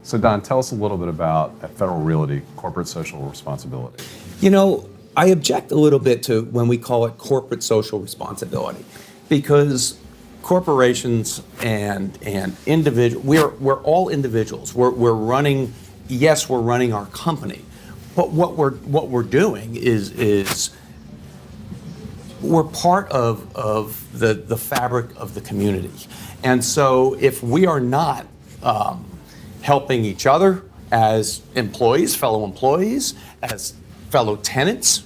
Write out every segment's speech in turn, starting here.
So Don, tell us a little bit about at Federal Realty, corporate social responsibility. You know, I object a little bit to when we call it corporate social responsibility, because corporations and individual, we're all individuals. We're running, yes, we're running our company, but what we're doing is we're part of the fabric of the community. And so if we are not helping each other as employees, fellow employees, as fellow tenants,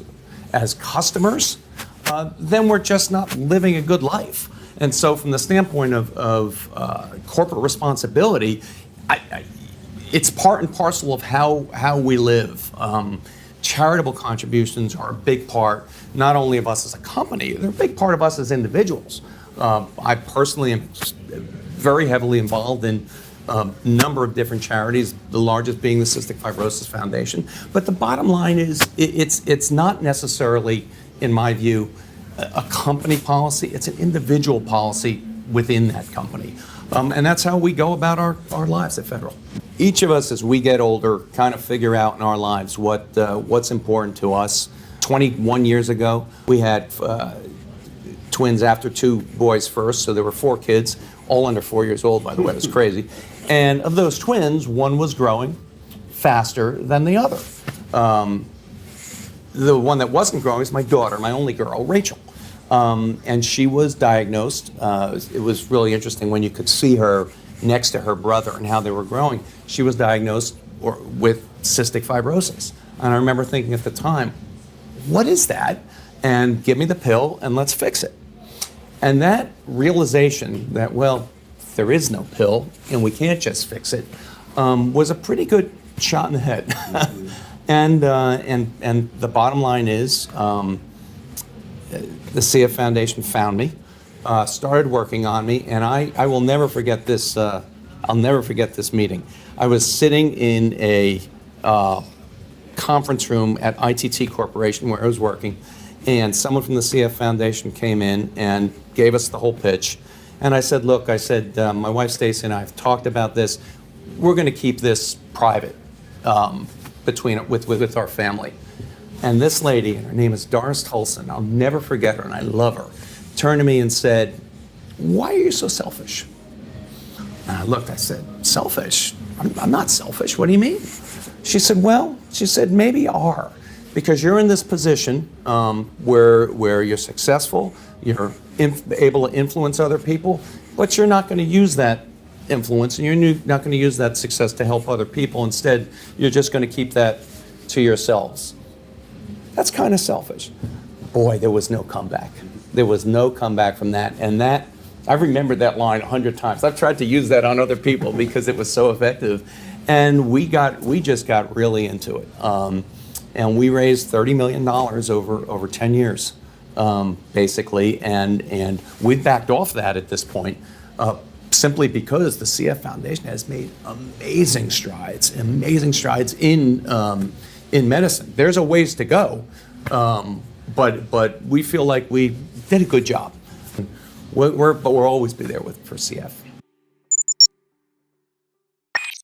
as customers, then we're just not living a good life. And so from the standpoint of corporate responsibility, it's part and parcel of how we live. Charitable contributions are a big part, not only of us as a company, they're a big part of us as individuals. I personally am very heavily involved in a number of different charities, the largest being the Cystic Fibrosis Foundation. But the bottom line is it's not necessarily, in my view, a company policy, it's an individual policy within that company. And that's how we go about our lives at Federal. Each of us, as we get older, kind of figure out in our lives what's important to us. 21 years ago, we had twins after 2 boys first, so there were 4 kids, all under 4 years old, by the way. It was crazy. And of those twins, one was growing faster than the other. The one that wasn't growing is my daughter, my only girl, Rachel. And she was diagnosed. It was really interesting when you could see her next to her brother and how they were growing. She was diagnosed with cystic fibrosis. And I remember thinking at the time, what is that? And give me the pill and let's fix it. And that realization that, well, there is no pill and we can't just fix it, was a pretty good shot in the head. And the bottom line is, the CF Foundation found me, started working on me, and I will never forget this. I'll never forget this meeting. I was sitting in a conference room at ITT Corporation where I was working, and someone from the CF Foundation came in and gave us the whole pitch. And I said, look, my wife Stacy and I have talked about this. We're going to keep this private with our family. And this lady, and her name is Doris Tolson, I'll never forget her, and I love her, turned to me and said, why are you so selfish? And I looked, I said, selfish? I'm not selfish. What do you mean? She said, well, maybe you are, because you're in this position where you're successful, you're able to influence other people, but you're not going to use that influence and you're not going to use that success to help other people. Instead, you're just going to keep that to yourselves. That's kind of selfish. Boy, there was no comeback. There was no comeback from that. And that, I've remembered that line 100 times. I've tried to use that on other people because it was so effective. And we just got really into it. And we raised $30 million over 10 years, basically. And we've backed off that at this point, simply because the CF Foundation has made amazing strides in medicine. There's a ways to go, but we feel like we did a good job. But we'll always be there for CF.